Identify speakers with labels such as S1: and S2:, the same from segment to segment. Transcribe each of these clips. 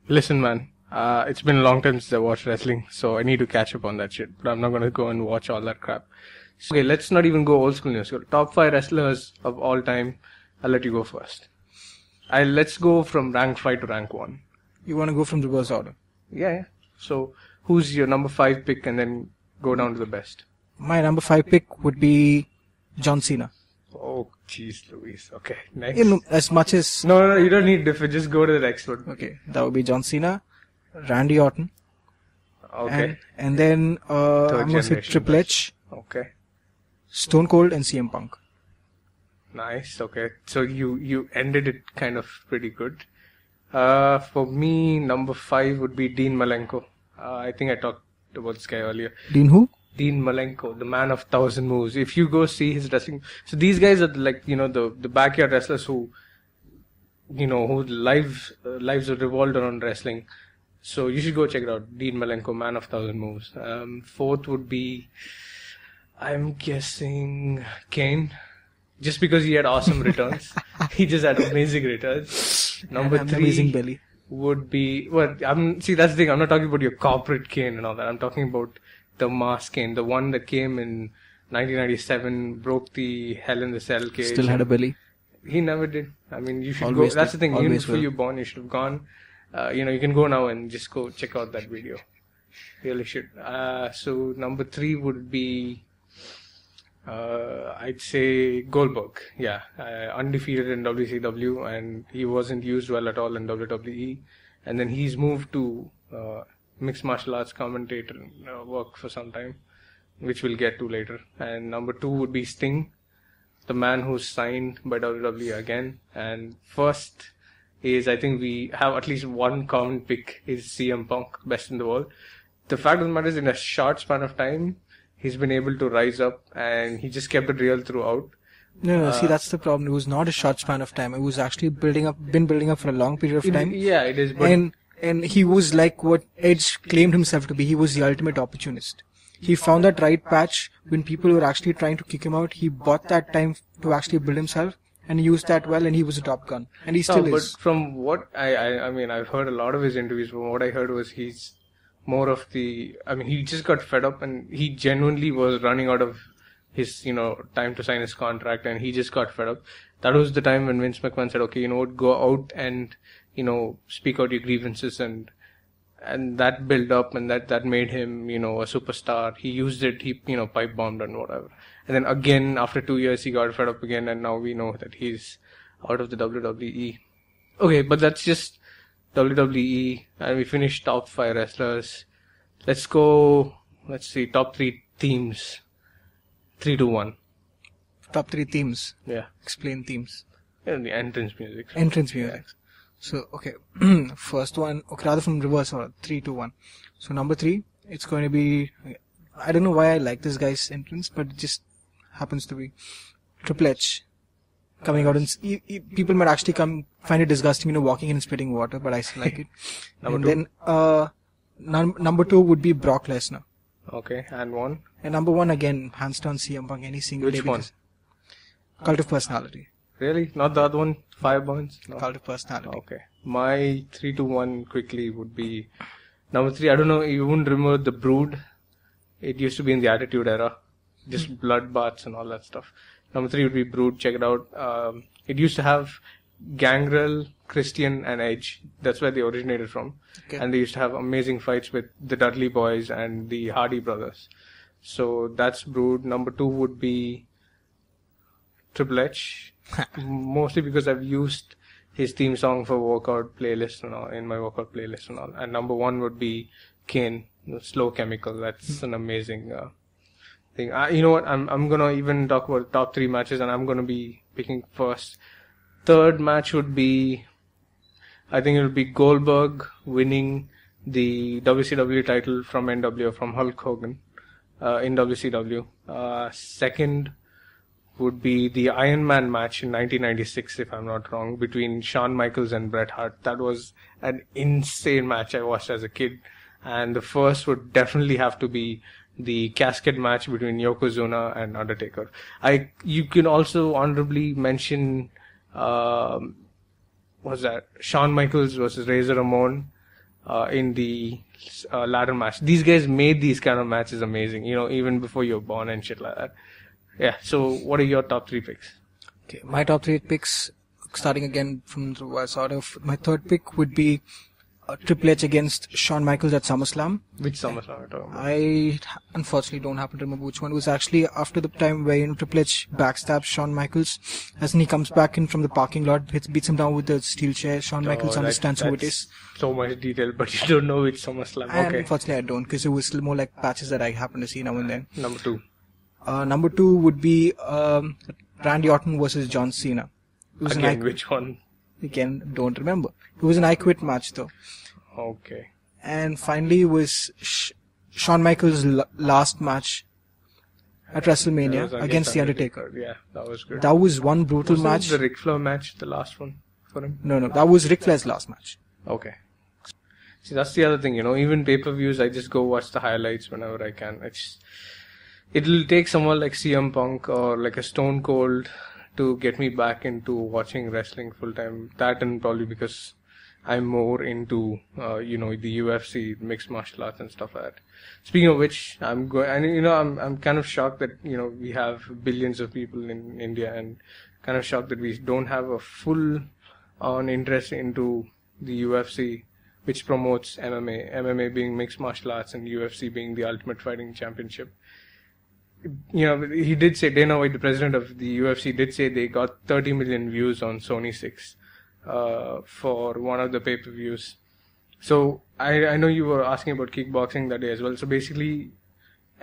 S1: Listen, man. It's been a long time since I watched wrestling, so I need to catch up on that shit. But I'm not gonna go and watch all that crap. Okay, let's not even go old school news. Top 5 wrestlers of all time. I'll let you go first. Let's go from rank 5 to rank 1.
S2: You want to go from reverse order?
S1: Yeah. So, who's your number 5 pick, and then go down to the best?
S2: My number 5 pick would be John Cena.
S1: Oh, jeez, Louise. Okay, next.
S2: As much as...
S1: No, you don't need different. Just go to the next one.
S2: Okay, that would be John Cena, Randy Orton.
S1: Okay.
S2: And then, I'm going to say Triple H.
S1: Okay.
S2: Stone Cold and CM Punk.
S1: Nice. Okay. So you ended it kind of pretty good. For me, number 5 would be Dean Malenko. I think I talked about this guy earlier.
S2: Dean who?
S1: Dean Malenko, the man of 1,000 moves. If you go see his wrestling, so these guys are like, the backyard wrestlers who lives are revolved around wrestling. So you should go check it out. Dean Malenko, man of 1,000 moves. 4th would be, I'm guessing, Kane. Just because he had awesome returns. He just had amazing returns. Number 3
S2: amazing belly.
S1: Would be, that's the thing. I'm not talking about your corporate Kane and all that. I'm talking about the mask Kane, the one that came in 1997, broke the Hell in the Cell cage.
S2: Still had a belly.
S1: He never did. I mean, you should
S2: Always
S1: go. That's the thing. Even before
S2: will.
S1: you born, you should have gone. You can go now and just go check out that video. Really should. So number 3 would be, I'd say Goldberg. Yeah, undefeated in WCW, and he wasn't used well at all in WWE. And then he's moved to mixed martial arts commentator work for some time, which we'll get to later. And number 2 would be Sting, the man who's signed by WWE again. And first is, I think we have at least one common pick, is CM Punk, best in the world. The fact of the matter is, in a short span of time, he's been able to rise up, and he just kept it real throughout.
S2: No, see, that's the problem. It was not a short span of time. It was actually been building up for a long period of time.
S1: Yeah, it is. But
S2: and he was like what Edge claimed himself to be. He was the ultimate opportunist. He found that right patch when people were actually trying to kick him out. He bought that time to actually build himself, and he used that well, and he was a top gun. And he still is.
S1: But from what I've heard a lot of his interviews. From what I heard was he's more of he just got fed up, and he genuinely was running out of his, time to sign his contract, and he just got fed up. That was the time when Vince McMahon said, okay, go out and, speak out your grievances, and that built up, and that made him, a superstar. He used it, he, pipe bombed and whatever. And then again, after 2 years, he got fed up again, and now we know that he's out of the WWE. Okay, but that's just WWE, and we finished top 5 wrestlers. Let's see, top 3 themes. 3, 2, 1.
S2: Top 3 themes.
S1: Yeah.
S2: Explain themes.
S1: Yeah, the entrance music.
S2: Entrance music. Yeah. So, okay. First one, okay, rather from reverse order. 3, 2, 1. So, number 3, it's going to be, I don't know why I like this guy's entrance, but it just happens to be Triple H. Coming out and people might actually find it disgusting, walking in and spitting water, but I still like it. Then, number 2 would be Brock Lesnar.
S1: Okay, and 1?
S2: And number 1 again, hands down CM Punk, any single day.
S1: Which one?
S2: Cult of Personality.
S1: Really? Not the other one? Fireburns? No.
S2: Cult of Personality.
S1: Okay. My 3, 2, 1 quickly would be number 3. I don't know, you wouldn't remember the Brood. It used to be in the Attitude Era. Just bloodbaths and all that stuff. Number 3 would be Brood. Check it out. It used to have Gangrel, Christian, and Edge. That's where they originated from. Okay. And they used to have amazing fights with the Dudley Boys and the Hardy Brothers. So that's Brood. Number 2 would be Triple H. Mostly because I've used his theme song for workout playlist and all, in my workout playlist and all. And number 1 would be Kane, the Slow Chemical. That's an amazing thing. You know what? I'm gonna even talk about top 3 matches, and I'm gonna be picking first. Third match would be, I think it would be Goldberg winning the WCW title from NWO, from Hulk Hogan, in WCW. Second would be the Iron Man match in 1996, if I'm not wrong, between Shawn Michaels and Bret Hart. That was an insane match I watched as a kid. And the first would definitely have to be the casket match between Yokozuna and Undertaker. You can also honorably mention, Shawn Michaels versus Razor Ramon. in the ladder match. These guys made these kind of matches amazing, even before you were born and shit like that. Yeah, so what are your top 3 picks?
S2: Okay, my top 3 picks, starting again from the sort of, my third pick would be Triple H against Shawn Michaels at SummerSlam.
S1: Which SummerSlam are you talking about?
S2: I unfortunately don't happen to remember which one. It was actually after the time where Triple H backstabs Shawn Michaels, as he comes back in from the parking lot, beats him down with the steel chair. Shawn Michaels understands who it is.
S1: So much detail, but you don't know which SummerSlam. Okay.
S2: Unfortunately, I don't, because it was still more like patches that I happen to see now and then.
S1: Number 2.
S2: Number 2 would be Randy Orton versus John Cena. It was
S1: Again, which one?
S2: Again, don't remember. It was an I Quit match though.
S1: Okay.
S2: And finally was Shawn Michaels' last match at WrestleMania against The Undertaker.
S1: Yeah, that was good.
S2: That was one brutal match.
S1: The Ric Flair match, the last one for him?
S2: No, that was Ric Flair's last match.
S1: Okay. See, that's the other thing, even pay-per-views, I just go watch the highlights whenever I can. It'll take someone like CM Punk or like a Stone Cold to get me back into watching wrestling full time. That, and probably because I'm more into, the UFC, mixed martial arts and stuff like that. Speaking of which, I'm kind of shocked that, we have billions of people in India, and kind of shocked that we don't have a full on interest into the UFC, which promotes MMA being mixed martial arts and UFC being the Ultimate Fighting Championship. He did say, Dana White, the president of the UFC, did say they got 30 million views on Sony 6 for one of the pay-per-views. So I know you were asking about kickboxing that day as well. So basically,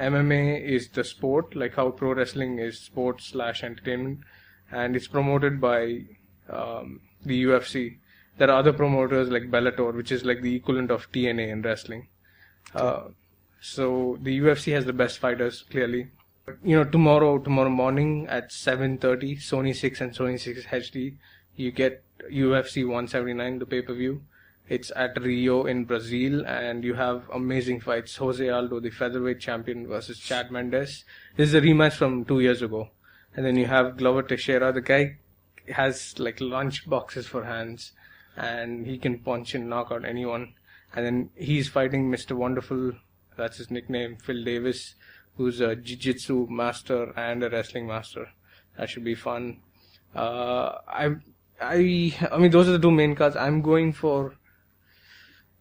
S1: MMA is the sport, like how pro wrestling is sports/entertainment, and it's promoted by the UFC. There are other promoters like Bellator, which is like the equivalent of TNA in wrestling. So the UFC has the best fighters, clearly. Tomorrow morning at 7:30, Sony 6 and Sony 6 HD, you get UFC 179, the pay-per-view. It's at Rio in Brazil, and you have amazing fights. Jose Aldo, the featherweight champion, versus Chad Mendes. This is a rematch from 2 years ago. And then you have Glover Teixeira. The guy has like lunch boxes for hands, and he can punch and knock out anyone. And then he's fighting Mr. Wonderful, that's his nickname, Phil Davis, who's a jiu-jitsu master and a wrestling master. That should be fun. I mean, those are the 2 main cards. I'm going for.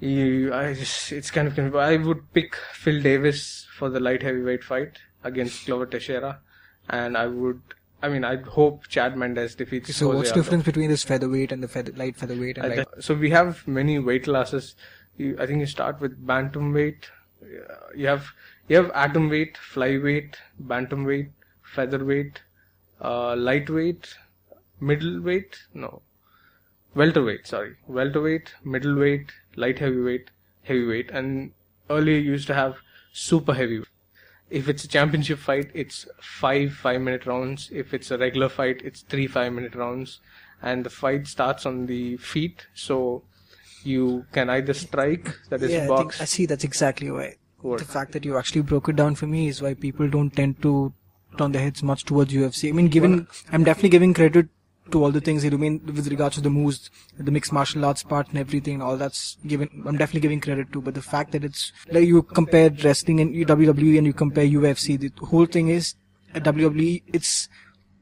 S1: It's kind of confusing. I would pick Phil Davis for the light heavyweight fight against Glover Teixeira, and I'd hope Chad Mendes defeats.
S2: So what's the difference between this featherweight and the light featherweight?
S1: So we have many weight classes. I think you start with bantamweight. You have atomweight, flyweight, bantamweight, featherweight, lightweight, welterweight, middleweight, light heavyweight, heavyweight, and earlier you used to have super heavyweight. If it's a championship fight, it's 5 5-minute rounds. If it's a regular fight, it's 3 5-minute rounds, and the fight starts on the feet, so you can either strike, that is box.
S2: I see, that's exactly why. The fact that you actually broke it down for me is why people don't tend to turn their heads much towards UFC. I mean, I'm definitely giving credit to all the things you do. I mean, with regards to the moves, the mixed martial arts part and everything, all that's given, I'm definitely giving credit to. But the fact that it's, like, you compare wrestling and WWE and you compare UFC, the whole thing is, at WWE, it's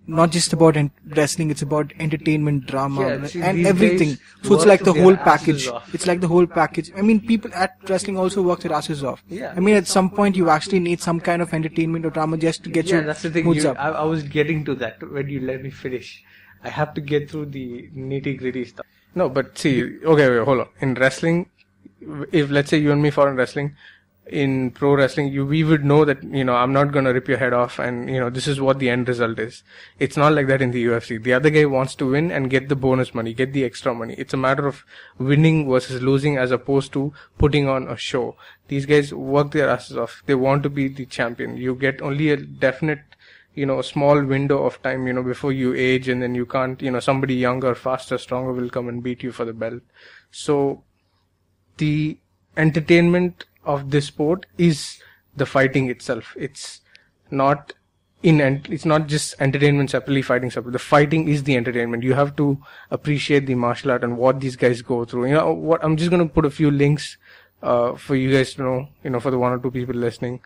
S2: not just about wrestling, it's about entertainment, drama, and everything. So it's like the whole package. It's like the whole package. I mean, people at wrestling also work their asses off.
S1: Yeah.
S2: I mean, at some point you actually need some kind of entertainment or drama just to get your
S1: that's the thing.
S2: moods up.
S1: I was getting to that when you let me finish. I have to get through the nitty gritty stuff. No, but see, okay, wait, hold on. In wrestling, if let's say you and me fought in wrestling, in pro wrestling, we would know that, I'm not going to rip your head off and, this is what the end result is. It's not like that in the UFC. The other guy wants to win and get the bonus money, get the extra money. It's a matter of winning versus losing as opposed to putting on a show. These guys work their asses off. They want to be the champion. You get only a definite, a small window of time, before you age, and then you can't, somebody younger, faster, stronger will come and beat you for the belt. So the entertainment of this sport is the fighting itself. It's not it's not just entertainment separately, fighting separately. The fighting is the entertainment. You have to appreciate the martial art and what these guys go through. What I'm just going to put a few links for you guys to know, for the one or two people listening,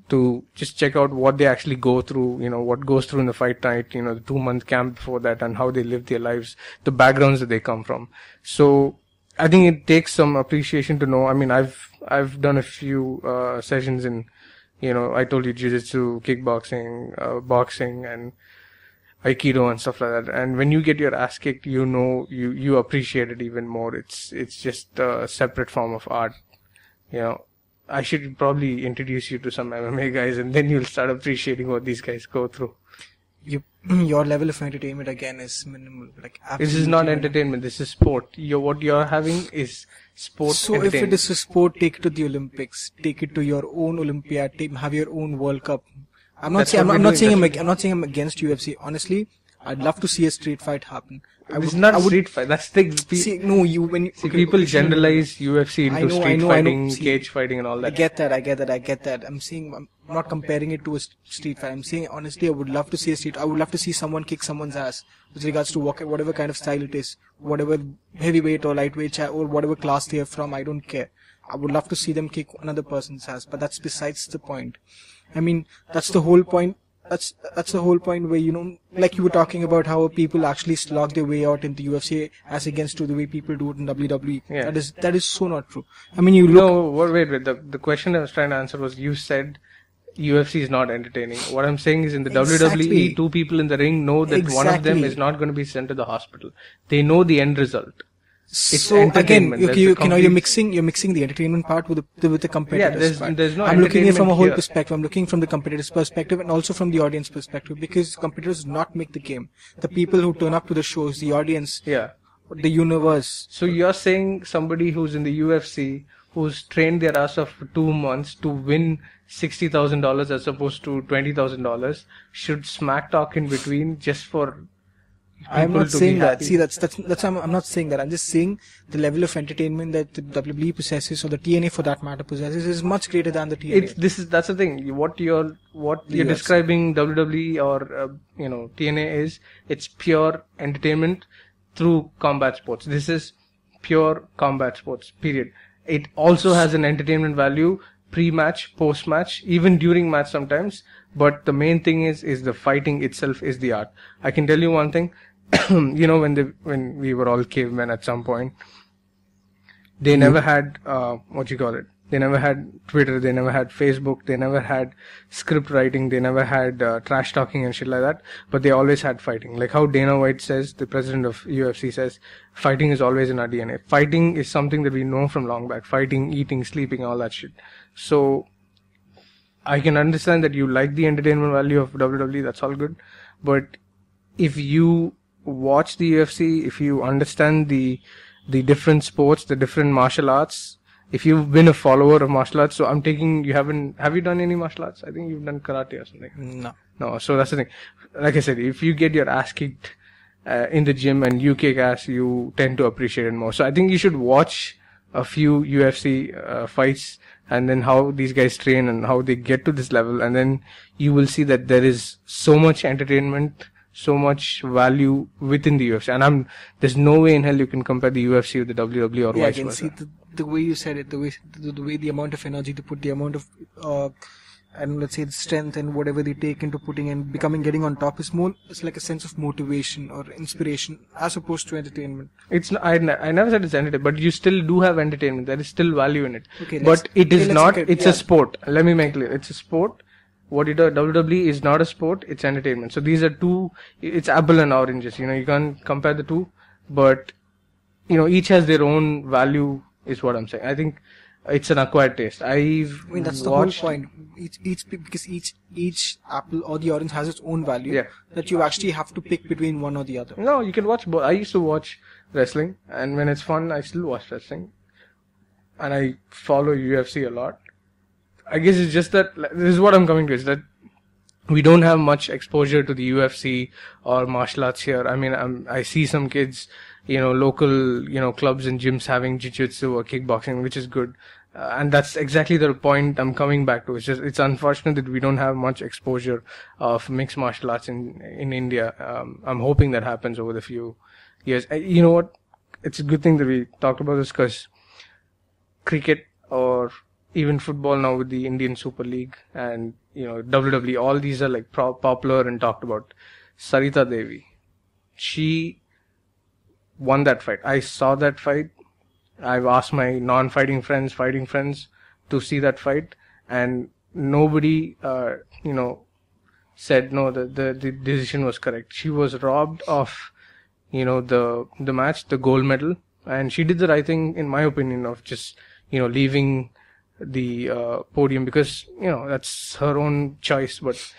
S1: to just check out what they actually go through, what goes through in the fight night, the 2-month camp before that, and how they live their lives, the backgrounds that they come from. So I think it takes some appreciation to know. I mean, I've done a few sessions in, I told you, jiu-jitsu, kickboxing, boxing, and aikido and stuff like that. And when you get your ass kicked, you appreciate it even more. It's just a separate form of art. I should probably introduce you to some MMA guys, and then you'll start appreciating what these guys go through.
S2: Your level of entertainment again is minimal.
S1: This is not entertainment. This is sport. What you're having is sport.
S2: So if it is a sport, take it to the Olympics. Take it to your own Olympiad. Have your own World Cup. I'm not saying I'm against UFC. Honestly, I'd love to see a street fight happen.
S1: It's not a street fight. That's the people generalize UFC into street fighting, cage fighting, and all that.
S2: I get that. I'm not comparing it to a street fight. I'm saying honestly, I would love to see I would love to see someone kick someone's ass with regards to whatever kind of style it is, whatever heavyweight or lightweight or whatever class they are from. I don't care. I would love to see them kick another person's ass, but that's besides the point. I mean, that's the whole point. That's the whole point where, like you were talking about how people actually slog their way out in the UFC as against to the way people do it in WWE.
S1: Yeah.
S2: That is so not true. I mean, you look...
S1: No, wait. The question I was trying to answer was, you said UFC is not entertaining. What I'm saying is, in the WWE, two people in the ring know that one of them is not going to be sent to the hospital. They know the end result. It's
S2: so again, you're mixing the entertainment part with the competitive part.
S1: There's no.
S2: I'm looking at it from a whole perspective. I'm looking from the competitor's perspective and also from the audience perspective, because competitors do not make the game. The people who turn up to the shows, the audience, the universe.
S1: So you're saying somebody who's in the UFC, who's trained their ass off for 2 months to win $60,000 as opposed to $20,000, should smack talk in between just for...
S2: I'm not saying that. See, I'm not saying that. I'm just saying the level of entertainment that the WWE possesses, or the TNA for that matter possesses, is much greater than the TNA. That's the thing. What you're describing WWE or TNA is, it's pure entertainment through combat sports. This is pure combat sports. Period. It also has an entertainment value pre-match, post-match, even during match sometimes. But the main thing is the fighting itself is the art. I can tell you one thing. When we were all cavemen at some point, they never had they never had Twitter, they never had Facebook, they never had script writing, they never had trash talking and shit like that, but they always had fighting. Like how Dana White says, the president of UFC says, fighting is always in our DNA. Fighting is something that we know from long back. Fighting, eating, sleeping, all that shit. So I can understand that you like the entertainment value of WWE, that's all good, but if you watch the UFC, if you understand the different sports, the different martial arts, if you've been a follower of martial arts, so have you done any martial arts? I think you've done karate or something. No, so that's the thing. Like I said, if you get your ass kicked in the gym and you kick ass, you tend to appreciate it more. So I think you should watch a few UFC fights, and then how these guys train and how they get to this level, and then you will see that there is so much entertainment, so much value within the UFC, and there's no way in hell you can compare the UFC with the WWE or vice versa. I can see the way you said it, the way the amount of energy to put, the amount of and let's say the strength and whatever they take into putting and getting on top is more. It's like a sense of motivation or inspiration as opposed to entertainment.
S1: I never said it's entertainment, but you still do have entertainment. There is still value in it. But it is not. It's a sport. Let me make clear. It's a sport. What you do, WWE is not a sport, it's entertainment. So these are two, it's apple and oranges, you can't compare the two, but, each has their own value, is what I'm saying. I think it's an acquired taste.
S2: That's the whole point. Because each apple or the orange has its own value, that you actually have to pick between one or the other.
S1: No, you can watch both. I used to watch wrestling, and when it's fun, I still watch wrestling. And I follow UFC a lot. I guess it's just that, this is what I'm coming to, is that we don't have much exposure to the UFC or martial arts here. I mean, I see some kids, local, clubs and gyms having jiu-jitsu or kickboxing, which is good. And that's exactly the point I'm coming back to. It's unfortunate that we don't have much exposure of mixed martial arts in India. I'm hoping that happens over the few years. You know what? It's a good thing that we talked about this, because cricket or even football now with the Indian Super League and, WWE, all these are like popular and talked about. Sarita Devi, she won that fight. I saw that fight. I've asked my non-fighting friends, fighting friends to see that fight, and nobody, said no, the decision was correct. She was robbed of, the match, the gold medal, and she did the right thing, in my opinion, of just, leaving the podium, because, that's her own choice. But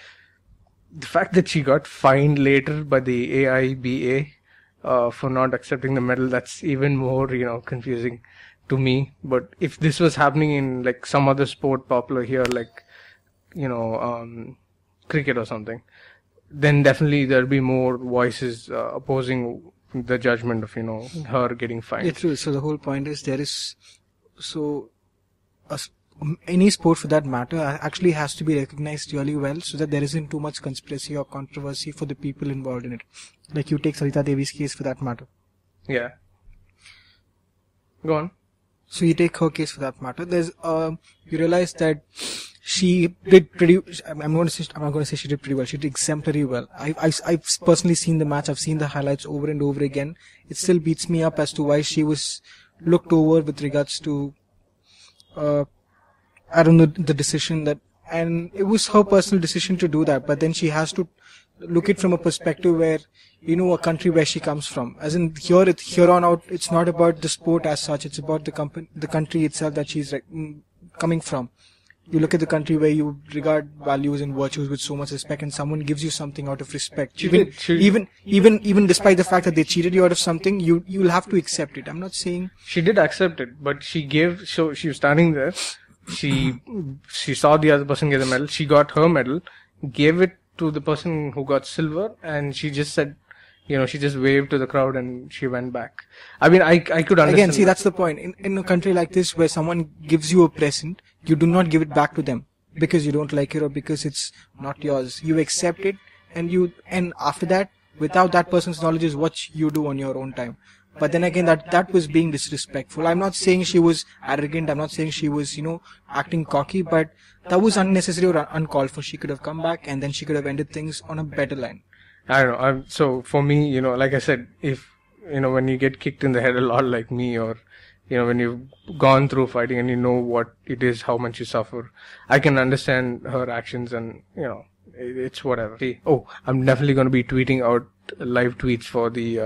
S1: the fact that she got fined later by the AIBA for not accepting the medal, that's even more, confusing to me. But if this was happening in like some other sport popular here, like, cricket or something, then definitely there'd be more voices opposing the judgment of, her getting fined.
S2: Yeah, true. So the whole point is any sport for that matter actually has to be recognized really well, so that there isn't too much conspiracy or controversy for the people involved in it. Like you take Sarita Devi's case for that matter.
S1: Yeah. Go on.
S2: So you take her case for that matter. There's you realize that she did pretty. I'm not going to say she did pretty well. She did exemplary well. I've personally seen the match. I've seen the highlights over and over again. It still beats me up as to why she was looked over with regards to I don't know, the decision that, and it was her personal decision to do that, but then she has to look it from a perspective where, a country where she comes from. As in here on out, it's not about the sport as such, it's about the country itself that she's coming from. You look at the country where you regard values and virtues with so much respect, and someone gives you something out of respect. Even despite the fact that they cheated you out of something, you'll have to accept it. I'm not saying
S1: she did accept it, but she was standing there. She saw the other person get the medal. She got her medal, gave it to the person who got silver, and she just said, she just waved to the crowd and she went back. I mean, I could understand.
S2: Again, see, that's the point. In a country like this where someone gives you a present, you do not give it back to them because you don't like it or because it's not yours. You accept it, and after that, without that person's knowledge, is what you do on your own time. But then again, that was being disrespectful. I'm not saying she was arrogant. I'm not saying she was, acting cocky, but that was unnecessary or uncalled for. She could have come back and then she could have ended things on a better line.
S1: I don't know. So for me, like I said, if, when you get kicked in the head a lot like me, or, when you've gone through fighting and you know what it is, how much you suffer, I can understand her actions and, it's whatever. I'm definitely going to be tweeting out live tweets for the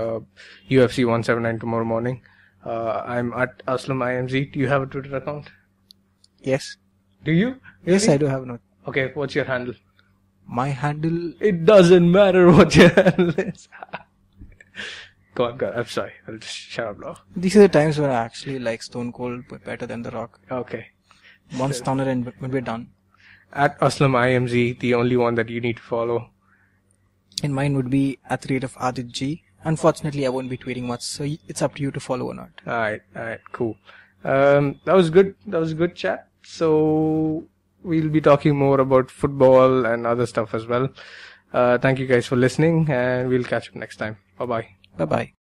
S1: UFC 179 tomorrow morning. I'm at AslamIMZ. Do you have a Twitter account?
S2: Yes.
S1: Do you?
S2: Yes, I do have one.
S1: Okay, what's your handle?
S2: My handle...
S1: It doesn't matter what your handle is. Go on. I'm sorry. I'll just shut up now.
S2: These are the times where I actually like Stone Cold better than The Rock.
S1: Okay.
S2: One stunner and when we're done.
S1: At AslamIMZ, the only one that you need to follow.
S2: And mine would be at the rate of Adit G. Unfortunately, I won't be tweeting much, so it's up to you to follow or not.
S1: Alright, cool. That was good. That was a good chat. So, we'll be talking more about football and other stuff as well. Thank you guys for listening, and we'll catch up next time. Bye-bye.
S2: Bye-bye.